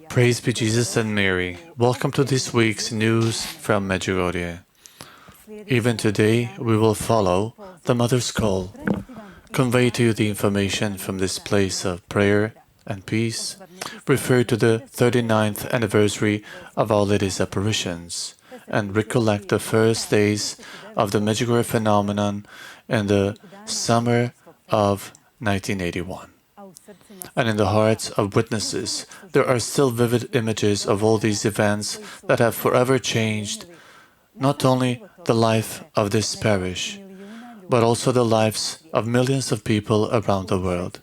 Praise be Jesus and Mary. Welcome to this week's news from Medjugorje. Even today, we will follow the Mother's Call, convey to you the information from this place of prayer and peace, refer to the 39th anniversary of Our Lady's apparitions, and recollect the first days of the Medjugorje phenomenon in the summer of 1981. And in the hearts of witnesses, there are still vivid images of all these events that have forever changed not only the life of this parish, but also the lives of millions of people around the world.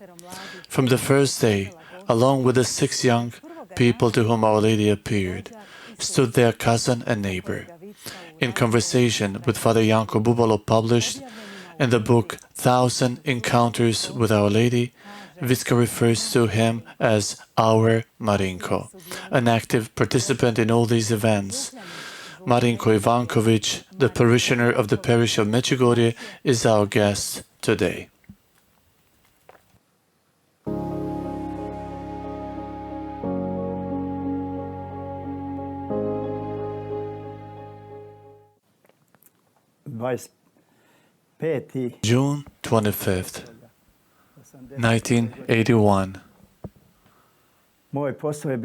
From the first day, along with the 6 young people to whom Our Lady appeared, stood their cousin and neighbor. In conversation with Father Janko Bubalo, published in the book 1,000 Encounters with Our Lady, Vicka refers to him as our Marinko, an active participant in all these events. Marinko Ivankovic, the parishioner of the parish of Medjugorje, is our guest today. June 25th, 1981.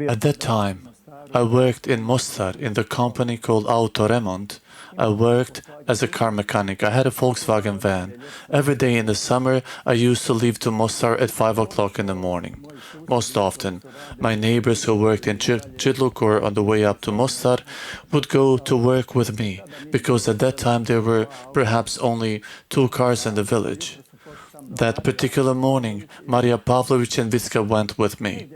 At that time, I worked in Mostar in the company called Autoremont. I worked as a car mechanic. I had a Volkswagen van. Every day in the summer, I used to leave to Mostar at 5 o'clock in the morning. Most often, my neighbors who worked in Chidluk or on the way up to Mostar would go to work with me, because at that time there were perhaps only 2 cars in the village. That particular morning, Maria Pavlovich and Vicka went with me.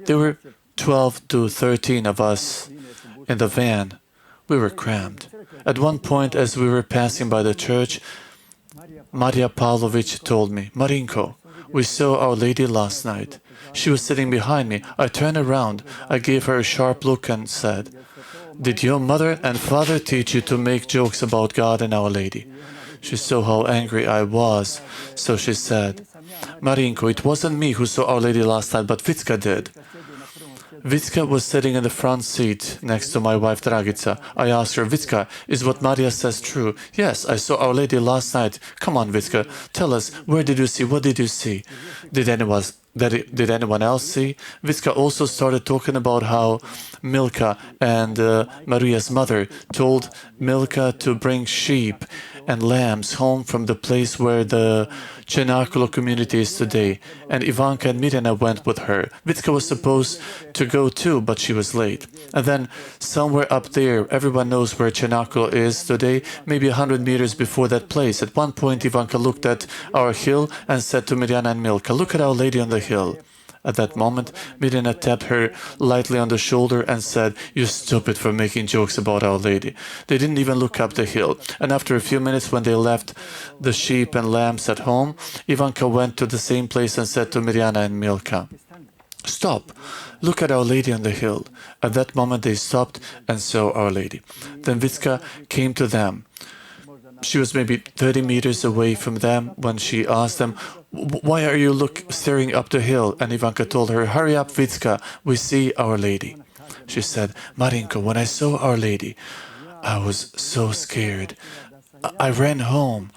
There were 12 to 13 of us in the van. We were crammed. At one point, as we were passing by the church, Maria Pavlovich told me, "Marinko, we saw Our Lady last night. She was sitting behind me. I turned around. I gave her a sharp look and said, 'Did your mother and father teach you to make jokes about God and Our Lady?' She saw how angry I was, so she said, 'Marinko, it wasn't me who saw Our Lady last night, but Vicka did.' Vicka was sitting in the front seat next to my wife Dragica. I asked her, 'Vicka, is what Maria says true?' 'Yes, I saw Our Lady last night.' 'Come on, Vicka, tell us, where did you see? What did you see? Did anyone else see?' Vicka also started talking about how Milka and Maria's mother told Milka to bring sheep and lambs home from the place where the Cenaculo community is today, and Ivanka and Mirjana went with her. Vicka was supposed to go too, but she was late. And then somewhere up there, everyone knows where Cenaculo is today, maybe 100 meters before that place. At one point, Ivanka looked at our hill and said to Mirjana and Milka, 'Look at Our Lady on the hill.' At that moment, Mirjana tapped her lightly on the shoulder and said, 'You're stupid for making jokes about Our Lady.' They didn't even look up the hill. And after a few minutes, when they left the sheep and lambs at home, Ivanka went to the same place and said to Mirjana and Milka, 'Stop! Look at Our Lady on the hill.' At that moment, they stopped and saw Our Lady. Then Vicka came to them. She was maybe 30 meters away from them when she asked them, 'Why are you staring up the hill?' And Ivanka told her, 'Hurry up, Vicka, we see Our Lady.' She said, 'Marinko, when I saw Our Lady, I was so scared. I ran home.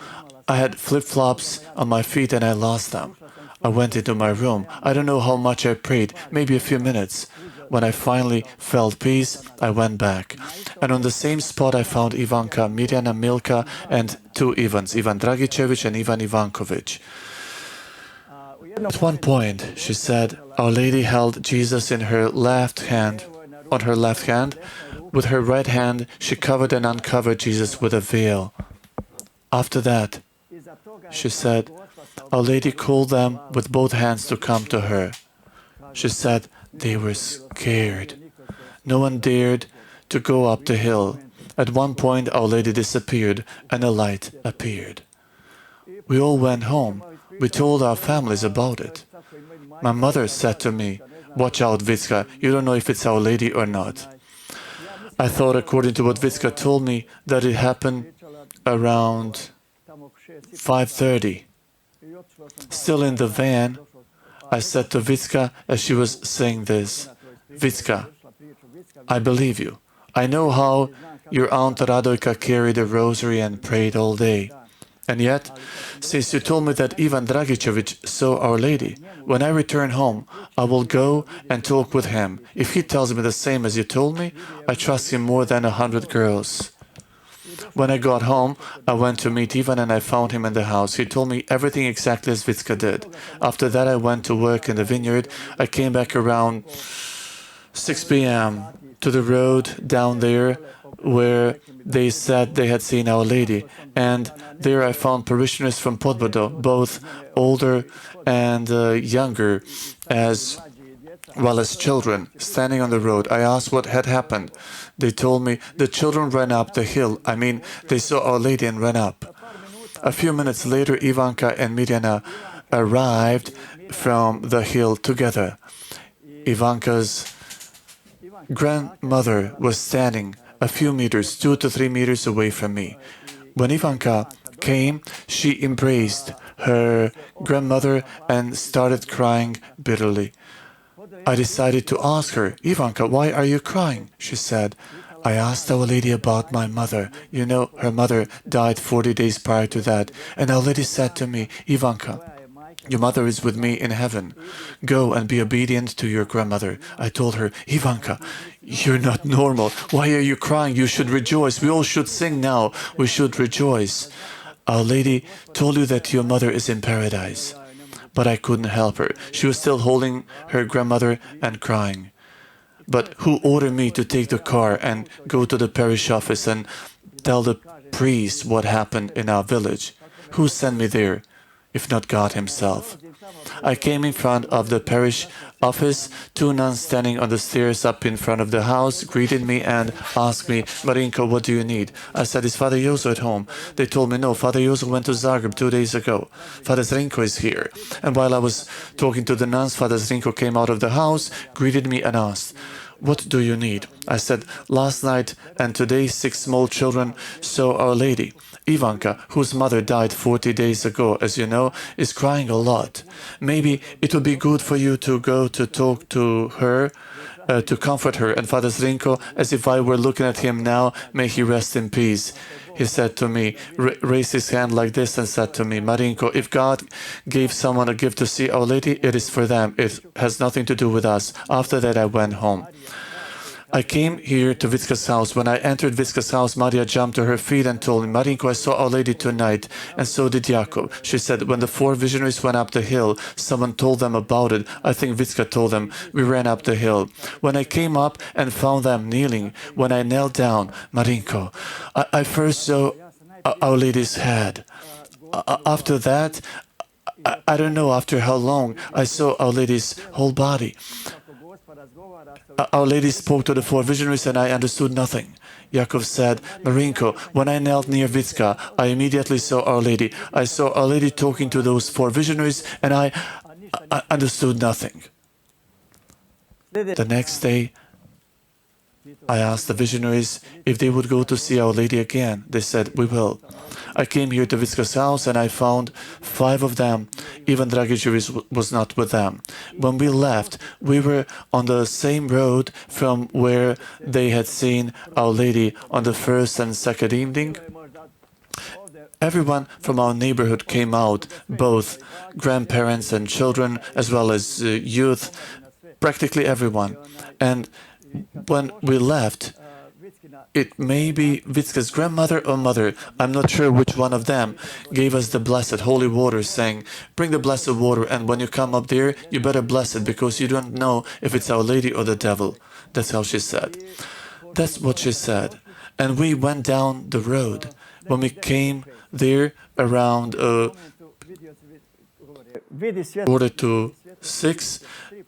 I had flip-flops on my feet and I lost them. I went into my room. I don't know how much I prayed, maybe a few minutes. When I finally felt peace, I went back. And on the same spot I found Ivanka, Mirjana, Milka, and 2 Ivans, Ivan Dragicevic and Ivan Ivankovic. At one point, she said, Our Lady held Jesus in her left hand, on her left hand. With her right hand, she covered and uncovered Jesus with a veil. After that, she said, Our Lady called them with both hands to come to her. She said they were scared. No one dared to go up the hill. At one point, Our Lady disappeared and a light appeared. We all went home. We told our families about it. My mother said to me, "Watch out, Vicka, you don't know if it's Our Lady or not." I thought, according to what Vicka told me, that it happened around 5:30. Still in the van, I said to Vicka as she was saying this, "Vicka, I believe you. I know how your Aunt Radojka carried a rosary and prayed all day. And yet, since you told me that Ivan Dragicevic saw Our Lady, when I return home, I will go and talk with him. If he tells me the same as you told me, I trust him more than 100 girls." When I got home, I went to meet Ivan and I found him in the house. He told me everything exactly as Vicka did. After that, I went to work in the vineyard. I came back around 6 p.m. to the road down there where they said they had seen Our Lady. And there I found parishioners from Podbodo, both older and younger, as well as children, standing on the road. I asked what had happened. They told me the children ran up the hill. I mean, they saw Our Lady and ran up. A few minutes later, Ivanka and Mirjana arrived from the hill together. Ivanka's grandmother was standing a few meters, 2 to 3 meters away from me. When Ivanka came, she embraced her grandmother and started crying bitterly. I decided to ask her, "Ivanka, why are you crying?" She said, "I asked Our Lady about my mother. You know, her mother died 40 days prior to that. And Our Lady said to me, 'Ivanka, your mother is with me in heaven. Go and be obedient to your grandmother.'" I told her, "Ivanka, you're not normal. Why are you crying? You should rejoice. We all should sing now. We should rejoice. Our Lady told you that your mother is in paradise." But I couldn't help her. She was still holding her grandmother and crying. "But who ordered me to take the car and go to the parish office and tell the priest what happened in our village? Who sent me there, if not God Himself?" I came in front of the parish office. 2 nuns standing on the stairs up in front of the house greeted me and asked me, "Marinko, what do you need?" I said, "Is Father Jozo at home?" They told me, "No, Father Jozo went to Zagreb 2 days ago. Father Zrinko is here." And while I was talking to the nuns, Father Zrinko came out of the house, greeted me and asked, "What do you need?" I said, "Last night and today 6 small children saw Our Lady. Ivanka, whose mother died 40 days ago, as you know, is crying a lot. Maybe it would be good for you to go to talk to her, to comfort her." And Father Zrinko, as if I were looking at him now, may he rest in peace, he said to me, raised his hand like this and said to me, "Marinko, if God gave someone a gift to see Our Lady, it is for them. It has nothing to do with us." After that, I went home. I came here to Vicka's house. When I entered Vicka's house, Maria jumped to her feet and told me, "Marinko, I saw Our Lady tonight, and so did Jakub." She said, "When the 4 visionaries went up the hill, someone told them about it. I think Vicka told them. We ran up the hill. When I came up and found them kneeling, when I knelt down, Marinko, I first saw Our Lady's head. After that, I don't know after how long, I saw Our Lady's whole body. Our Lady spoke to the 4 visionaries and I understood nothing." Jakub said, "Marinko, when I knelt near Vicka, I immediately saw Our Lady. I saw Our Lady talking to those 4 visionaries and I understood nothing." The next day, I asked the visionaries if they would go to see Our Lady again. They said, "We will." I came here to Vicka's house and I found 5 of them. Ivan Dragicevic was not with them. When we left, we were on the same road from where they had seen Our Lady on the first and second evening. Everyone from our neighborhood came out, both grandparents and children, as well as youth, practically everyone. And when we left, it may be Vicka's grandmother or mother, I'm not sure which one of them, gave us the blessed holy water, saying, "Bring the blessed water, and when you come up there, you better bless it, because you don't know if it's Our Lady or the devil." That's how she said. That's what she said. And we went down the road. When we came there around quarter to 6.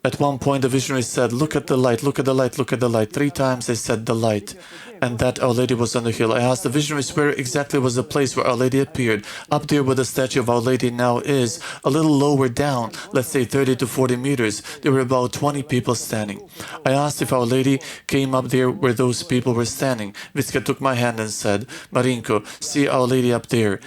At one point the visionary said, "Look at the light, look at the light, look at the light." 3 times they said the light, and that Our Lady was on the hill. I asked the visionaries where exactly was the place where Our Lady appeared. Up there where the statue of Our Lady now is, a little lower down, let's say 30 to 40 meters, there were about 20 people standing. I asked if Our Lady came up there where those people were standing. Vicka took my hand and said, "Marinko, see Our Lady up there.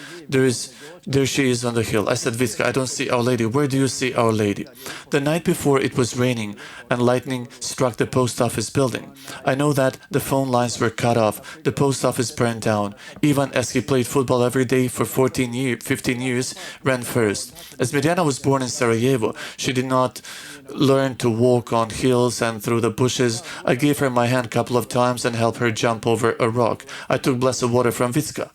There she is on the hill." I said, "Vicka, I don't see Our Lady. Where do you see Our Lady?" The night before it was raining and lightning struck the post office building. I know that the phone lines were cut off, the post office burned down. Ivan, as he played football every day for 15 years, ran first. As Mirjana was born in Sarajevo, she did not learn to walk on hills and through the bushes. I gave her my hand a couple of times and helped her jump over a rock. I took blessed water from Vicka.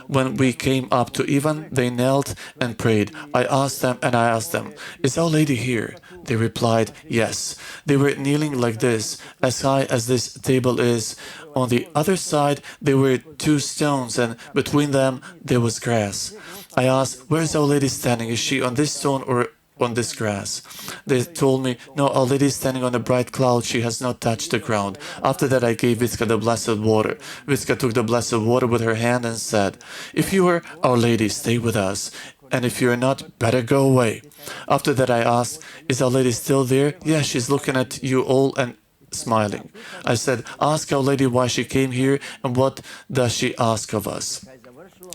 When we came up to Ivan, they knelt and prayed. I asked them, "Is Our Lady here?" They replied, "Yes." They were kneeling like this, as high as this table is. On the other side, there were 2 stones, and between them, there was grass. I asked, "Where is Our Lady standing? Is she on this stone or on this grass?" They told me, "No, Our Lady is standing on a bright cloud. She has not touched the ground." After that, I gave Vicka the blessed water. Vicka took the blessed water with her hand and said, "If you are Our Lady, stay with us. And if you are not, better go away." After that, I asked, "Is Our Lady still there?" "Yes, she's looking at you all and smiling." I said, "Ask Our Lady why she came here and what does she ask of us."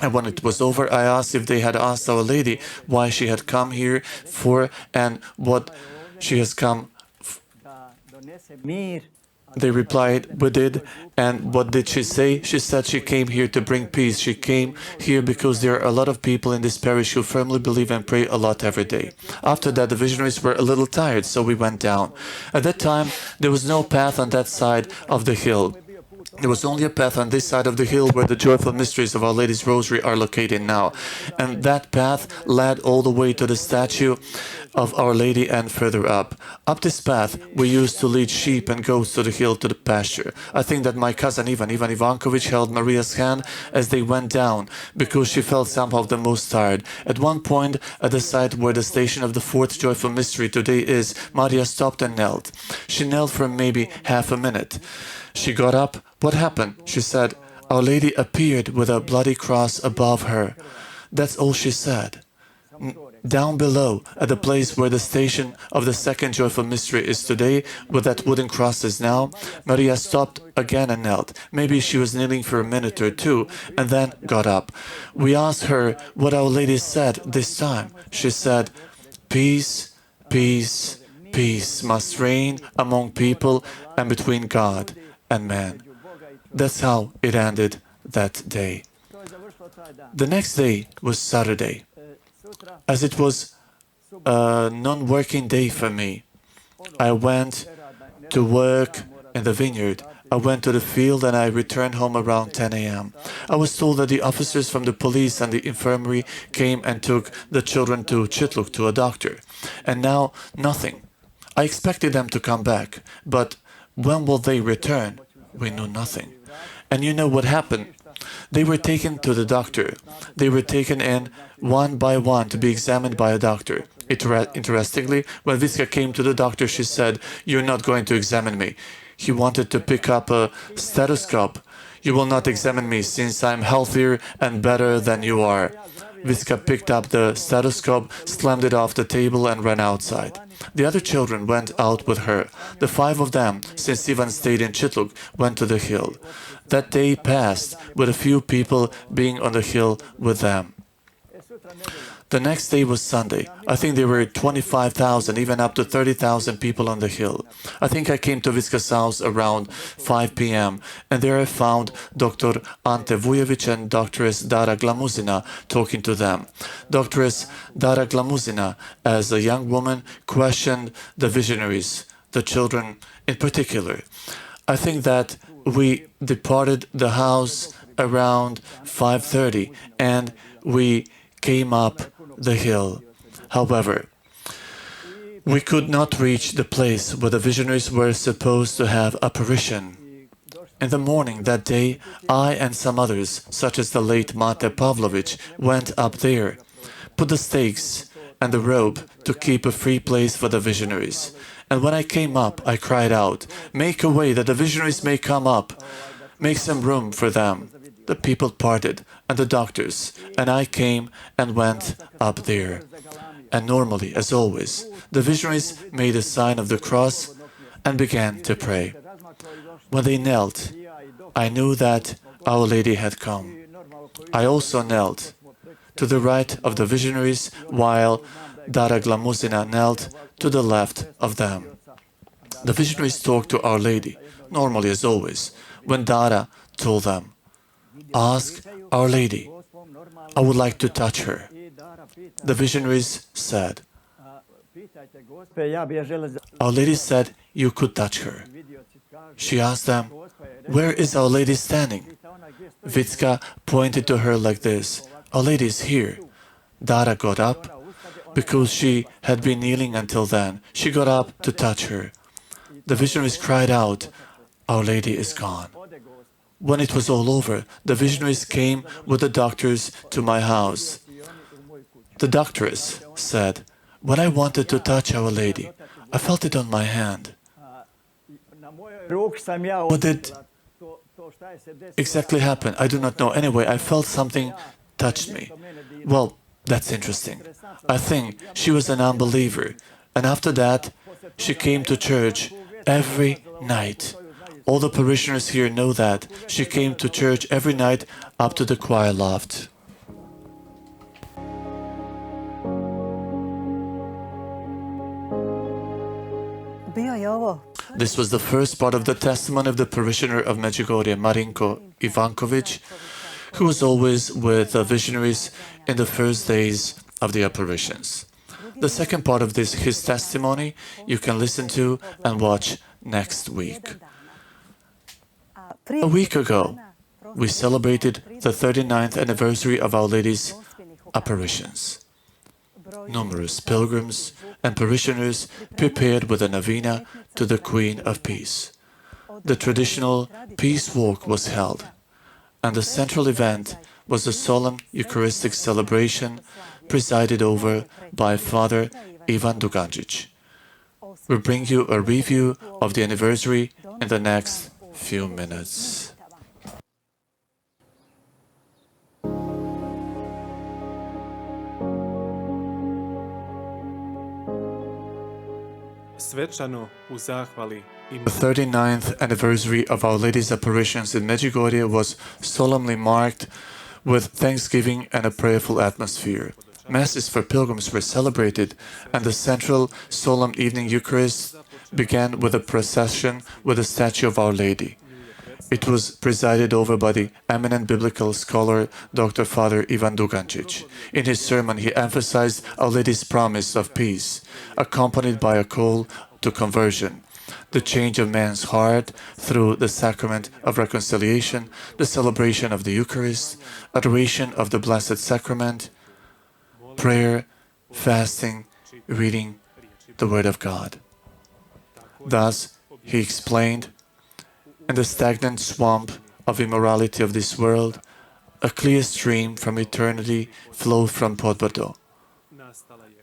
And when it was over, I asked if they had asked Our Lady why she had come here for and what she has come. They replied, "We did." And what did she say? She said she came here to bring peace. She came here because there are a lot of people in this parish who firmly believe and pray a lot every day. After that, the visionaries were a little tired, so we went down. At that time, there was no path on that side of the hill. There was only a path on this side of the hill where the joyful mysteries of Our Lady's Rosary are located now. And that path led all the way to the statue of Our Lady and further up. Up this path, we used to lead sheep and goats to the hill to the pasture. I think that my cousin Ivan Ivankovic, held Maria's hand as they went down, because she felt somehow the most tired. At one point, at the site where the station of the 4th joyful mystery today is, Maria stopped and knelt. She knelt for maybe half a minute. She got up. "What happened?" she said. "Our Lady appeared with a bloody cross above her." That's all she said. Down below, at the place where the station of the 2nd joyful mystery is today, where that wooden cross is now, Maria stopped again and knelt. Maybe she was kneeling for a minute or 2, and then got up. We asked her what Our Lady said this time. She said, "Peace, peace, peace must reign among people and between God and man." That's how it ended that day. The next day was Saturday. As it was a non-working day for me, I went to work in the vineyard. I went to the field and I returned home around 10 a.m. I was told that the officers from the police and the infirmary came and took the children to Chitluk to a doctor. And now, nothing. I expected them to come back, but when will they return? We knew nothing. And you know what happened? They were taken to the doctor. They were taken in one by one to be examined by a doctor. Interestingly, when Vicka came to the doctor, she said, "You're not going to examine me." He wanted to pick up a stethoscope. "You will not examine me since I'm healthier and better than you are." Vicka picked up the stethoscope, slammed it off the table and ran outside. The other children went out with her. The 5 of them, since Ivan stayed in Chitluk, went to the hill. That day passed with a few people being on the hill with them. The next day was Sunday. I think there were 25,000, even up to 30,000 people on the hill. I think I came to Vicka's house around 5 p.m. and there I found Dr. Ante Vujovic and Doctoress Dara Glamuzina talking to them. Doctoress Dara Glamuzina, as a young woman, questioned the visionaries, the children in particular. I think that we departed the house around 5:30 and we came up the hill. However, we could not reach the place where the visionaries were supposed to have apparition. In the morning that day, I and some others, such as the late Mate Pavlovich, went up there, put the stakes and the rope to keep a free place for the visionaries. And when I came up, I cried out, "Make a way that the visionaries may come up. Make some room for them." The people parted, and the doctors, and I came and went up there. And normally, as always, the visionaries made a sign of the cross and began to pray. When they knelt, I knew that Our Lady had come. I also knelt to the right of the visionaries, while Dara Glamuzina knelt to the left of them. The visionaries talked to Our Lady, normally as always, when Dara told them, "Ask Our Lady, I would like to touch her." The visionaries said, "Our Lady said you could touch her." She asked them, "Where is Our Lady standing?" Vitska pointed to her like this, "Our Lady is here." Dara got up. Because she had been kneeling until then, she got up to touch her. The visionaries cried out, "Our Lady is gone." When it was all over, the visionaries came with the doctors to my house. The doctress said, "When I wanted to touch Our Lady, I felt it on my hand." What did exactly happen? I do not know. Anyway, I felt something touched me. Well, that's interesting. I think she was an unbeliever, and after that, she came to church every night. All the parishioners here know that. She came to church every night up to the choir loft. This was the first part of the testimony of the parishioner of Medjugorje, Marinko Ivankovic, who was always with the visionaries in the first days of the apparitions. The second part of his testimony you can listen to and watch next week. A week ago, we celebrated the 39th anniversary of Our Lady's apparitions. Numerous pilgrims and parishioners prepared with a novena to the Queen of Peace. The traditional peace walk was held, and the central event was a solemn Eucharistic celebration presided over by Father Ivan Dugančić. We'll bring you a review of the anniversary in the next few minutes. The 39th anniversary of Our Lady's apparitions in Medjugorje was solemnly marked with thanksgiving and a prayerful atmosphere. Masses for pilgrims were celebrated, and the central solemn evening Eucharist began with a procession with a statue of Our Lady. It was presided over by the eminent biblical scholar Dr. Father Ivan Dugančić. In his sermon, he emphasized Our Lady's promise of peace, accompanied by a call to conversion, the change of man's heart through the sacrament of reconciliation, the celebration of the Eucharist, adoration of the Blessed Sacrament, prayer, fasting, reading the Word of God. Thus, he explained, in the stagnant swamp of immorality of this world, a clear stream from eternity flowed from Podbrdo.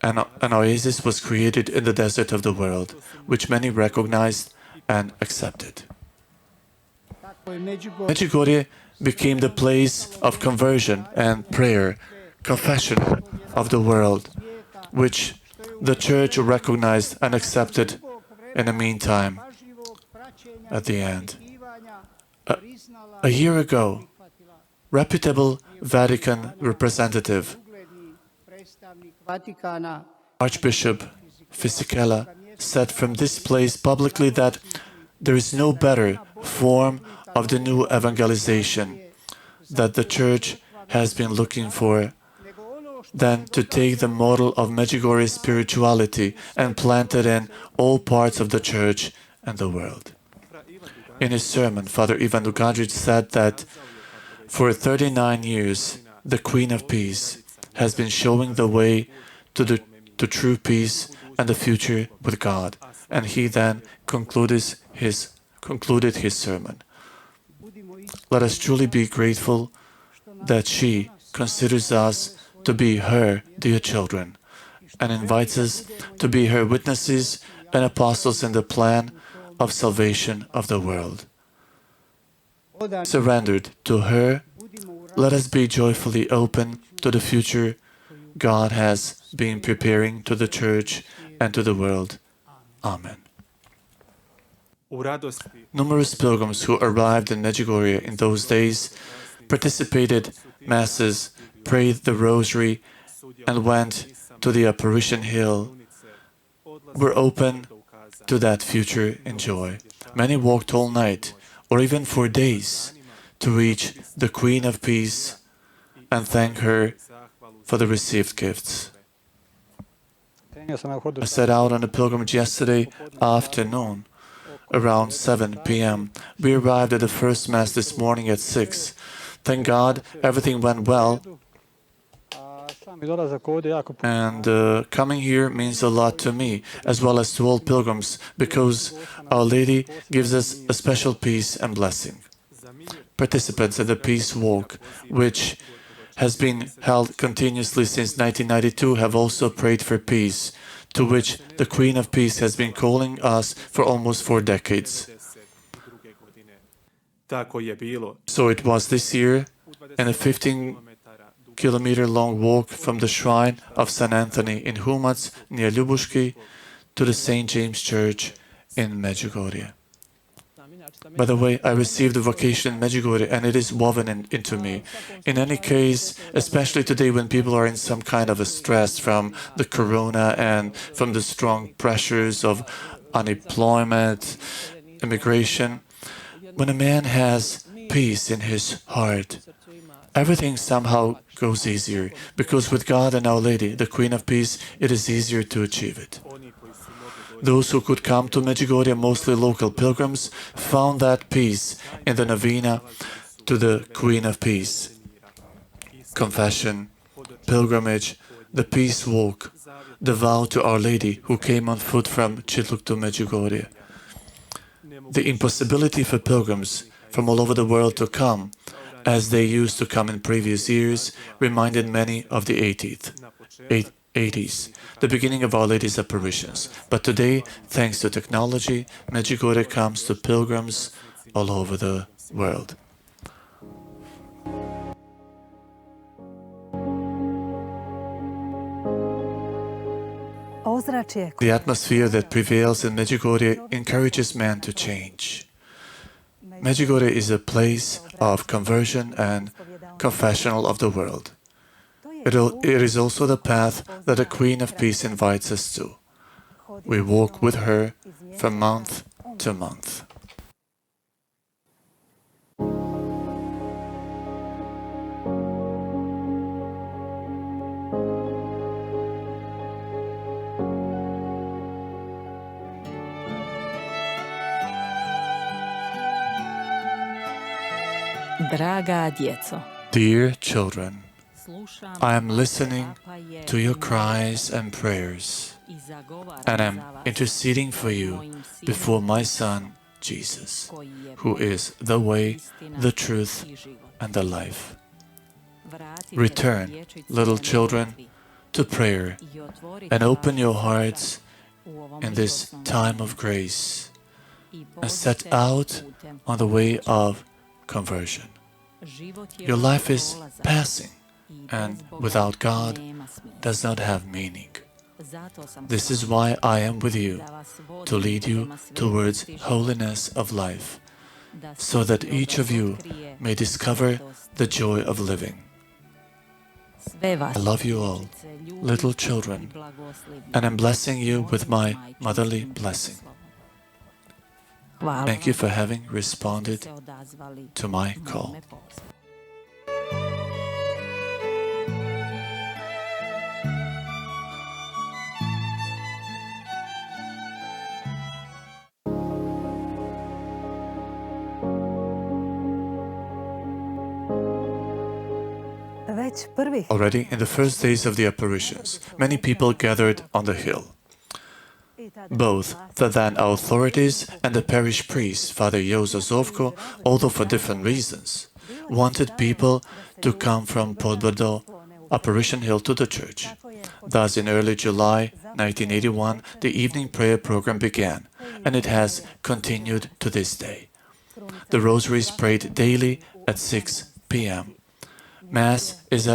An oasis was created in the desert of the world, which many recognized and accepted. Medjugorje became the place of conversion and prayer, confession of the world, which the Church recognized and accepted in the meantime, at the end. A year ago, reputable Vatican representative, Archbishop Fisichella, said from this place publicly that there is no better form of the new evangelization that the Church has been looking for than to take the model of Medjugorje spirituality and plant it in all parts of the Church and the world. In his sermon, Father Ivan Dugančić said that for 39 years, the Queen of Peace has been showing the way to true peace and the future with God. And he then concluded his sermon. Let us truly be grateful that she considers us to be her dear children, and invites us to be her witnesses and apostles in the plan of salvation of the world. Surrendered to her, let us be joyfully open to the future God has been preparing to the Church and to the world. Amen. Numerous pilgrims who arrived in Medjugorje in those days participated Masses, prayed the Rosary, and went to the Apparition Hill, were open to that future in joy. Many walked all night, or even for days, to reach the Queen of Peace and thank her for the received gifts. I set out on a pilgrimage yesterday afternoon, around 7 p.m. We arrived at the first Mass this morning at 6. Thank God, everything went well. And coming here means a lot to me, as well as to all pilgrims, because Our Lady gives us a special peace and blessing. Participants in the Peace Walk, which has been held continuously since 1992, have also prayed for peace, to which the Queen of Peace has been calling us for almost 4 decades. So it was this year, in a 15-kilometer-long walk from the shrine of St. Anthony in Humac, near Ljubuški, to the St. James Church in Medjugorje. By the way, I received a vocation in Medjugorje and it is woven into me. In any case, especially today when people are in some kind of a stress from the corona and from the strong pressures of unemployment, immigration, when a man has peace in his heart, everything somehow goes easier, because with God and Our Lady, the Queen of Peace, it is easier to achieve it. Those who could come to Medjugorje, mostly local pilgrims, found that peace in the novena to the Queen of Peace. Confession, pilgrimage, the Peace Walk, the vow to Our Lady, who came on foot from Čitluk to Medjugorje. The impossibility for pilgrims from all over the world to come, as they used to come in previous years, reminded many of the 80s, the beginning of Our Lady's apparitions. But today, thanks to technology, Medjugorje comes to pilgrims all over the world. The atmosphere that prevails in Medjugorje encourages man to change. Medjugorje is a place of conversion and confessional of the world. It is also the path that the Queen of Peace invites us to. We walk with her from month to month. Dear children, I am listening to your cries and prayers, and am interceding for you before my Son, Jesus, who is the way, the truth, and the life. Return, little children, to prayer, and open your hearts in this time of grace, and set out on the way of conversion. Your life is passing, and without God does not have meaning. This is why I am with you, to lead you towards holiness of life, so that each of you may discover the joy of living. I love you all, little children, and am blessing you with my motherly blessing. Thank you for having responded to my call. Already in the first days of the apparitions, many people gathered on the hill. Both the then authorities and the parish priest, Father Jozo Zovko, although for different reasons, wanted people to come from Podbrdo Apparition Hill to the church. Thus, in early July 1981, the evening prayer program began, and it has continued to this day. The rosary is prayed daily at 6 p.m. Mass is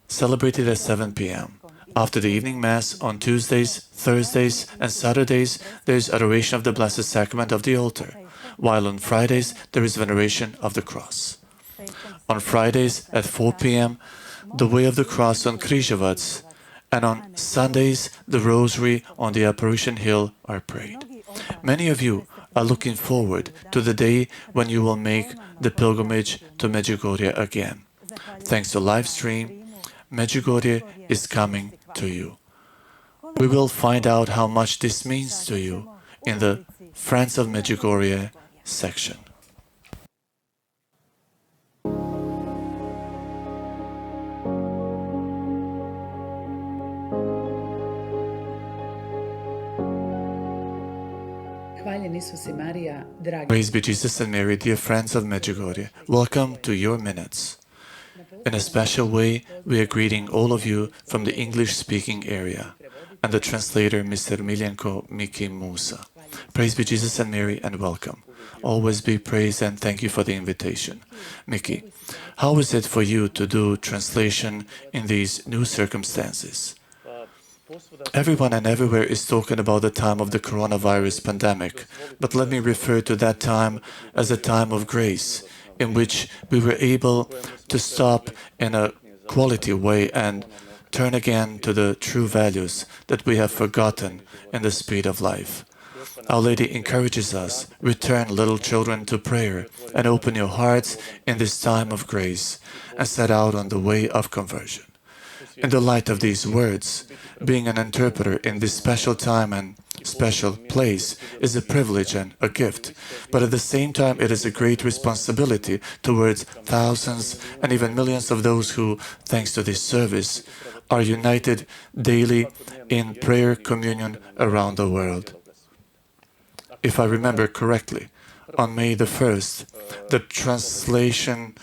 celebrated at 7 p.m. After the evening Mass on Tuesdays, Thursdays, and Saturdays, there is adoration of the Blessed Sacrament of the altar, while on Fridays there is veneration of the cross. On Fridays at 4 p.m., the Way of the Cross on Križevac, and on Sundays, the Rosary on the Apparition Hill are prayed. Many of you are looking forward to the day when you will make the pilgrimage to Medjugorje again. Thanks to live stream, Medjugorje is coming to you. We will find out how much this means to you in the Friends of Medjugorje section. Praise be Jesus and Mary, dear friends of Medjugorje. Welcome to your minutes. In a special way, we are greeting all of you from the English-speaking area and the translator, Mr. Miljenko Miki Musa. Praise be Jesus and Mary, and welcome. Always be praised, and thank you for the invitation. Miki, how is it for you to do translation in these new circumstances? Everyone and everywhere is talking about the time of the coronavirus pandemic, but let me refer to that time as a time of grace, in which we were able to stop in a quality way and turn again to the true values that we have forgotten in the speed of life. Our Lady encourages us, return little children to prayer and open your hearts in this time of grace and set out on the way of conversion. In the light of these words, being an interpreter in this special time and special place is a privilege and a gift, but at the same time it is a great responsibility towards thousands and even millions of those who, thanks to this service, are united daily in prayer communion around the world. If I remember correctly, on May the 1st, the translation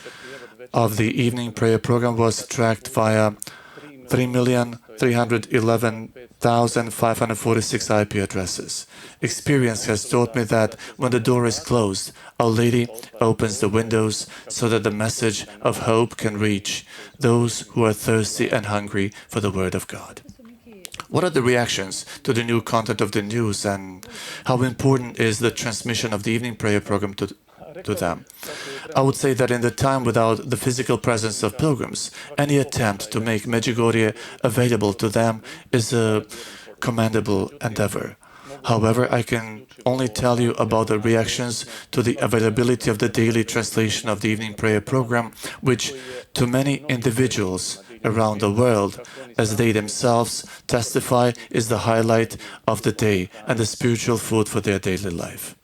of the evening prayer program was tracked via 3,311,546 IP addresses. Experience has taught me that when the door is closed, Our Lady opens the windows so that the message of hope can reach those who are thirsty and hungry for the Word of God. What are the reactions to the new content of the news, and how important is the transmission of the evening prayer program to them? I would say that in the time without the physical presence of pilgrims, any attempt to make Medjugorje available to them is a commendable endeavor. However, I can only tell you about the reactions to the availability of the daily translation of the evening prayer program, which to many individuals around the world, as they themselves testify, is the highlight of the day and the spiritual food for their daily life.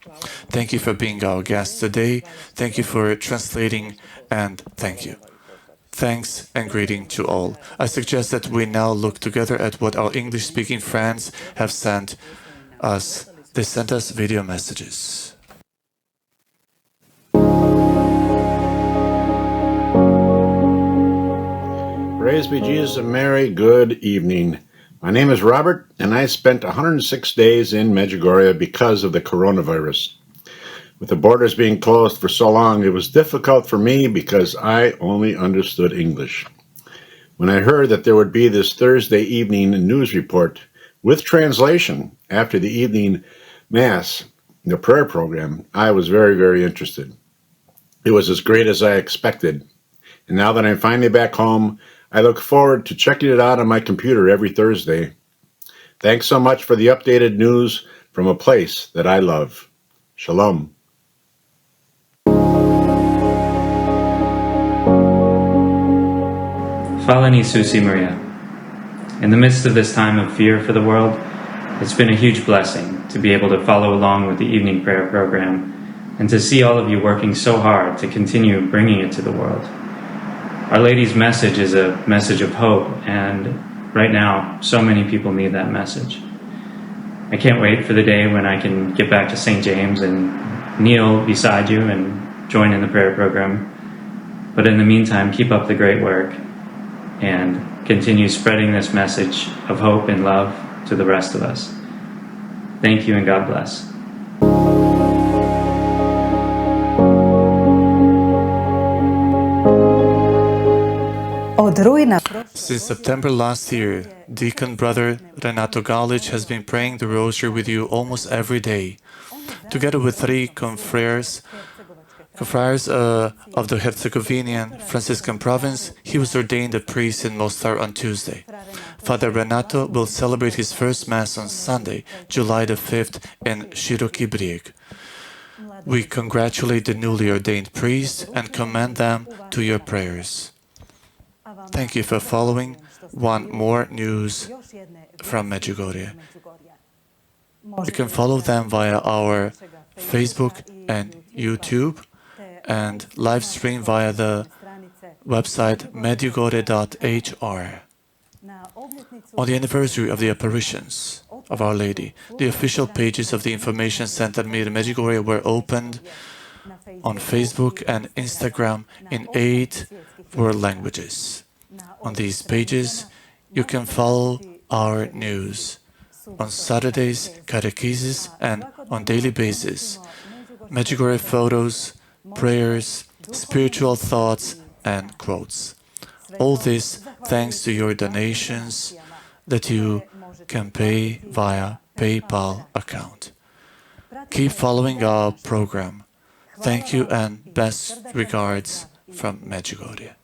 Thank you for being our guest today. Thank you for translating, and thank you. Thanks and greeting to all. I suggest that we now look together at what our English-speaking friends have sent us. They sent us video messages. Praise be Jesus and Mary. Good evening. My name is Robert, and I spent 106 days in Medjugorje because of the coronavirus. With the borders being closed for so long, it was difficult for me because I only understood English. When I heard that there would be this Thursday evening news report with translation after the evening Mass, the prayer program, I was very, very interested. It was as great as I expected. And now that I'm finally back home, I look forward to checking it out on my computer every Thursday. Thanks so much for the updated news from a place that I love. Shalom. Hvala Isusi Maria. In the midst of this time of fear for the world, it's been a huge blessing to be able to follow along with the evening prayer program and to see all of you working so hard to continue bringing it to the world. Our Lady's message is a message of hope, and right now, so many people need that message. I can't wait for the day when I can get back to St. James and kneel beside you and join in the prayer program. But in the meantime, keep up the great work. and continue spreading this message of hope and love to the rest of us. Thank you and God bless. Since September last year, Deacon Brother Renato Galic has been praying the rosary with you almost every day. Together with three confreres of the Herzegovinian Franciscan province, he was ordained a priest in Mostar on Tuesday. Father Renato will celebrate his first Mass on Sunday, July the 5th in Široki Brijeg. We congratulate the newly ordained priests and commend them to your prayers. Thank you for following one more news from Medjugorje. You can follow them via our Facebook and YouTube and live stream via the website medjugorje.hr. On the anniversary of the apparitions of Our Lady, the official pages of the Information Center Mir Medjugorje were opened on Facebook and Instagram in 8 world languages. On these pages, you can follow our news. On Saturdays, catechesis, and on daily basis, Medjugorje photos, prayers, spiritual thoughts, and quotes. All this thanks to your donations that you can pay via PayPal account. Keep following our program. Thank you and best regards from Medjugorje.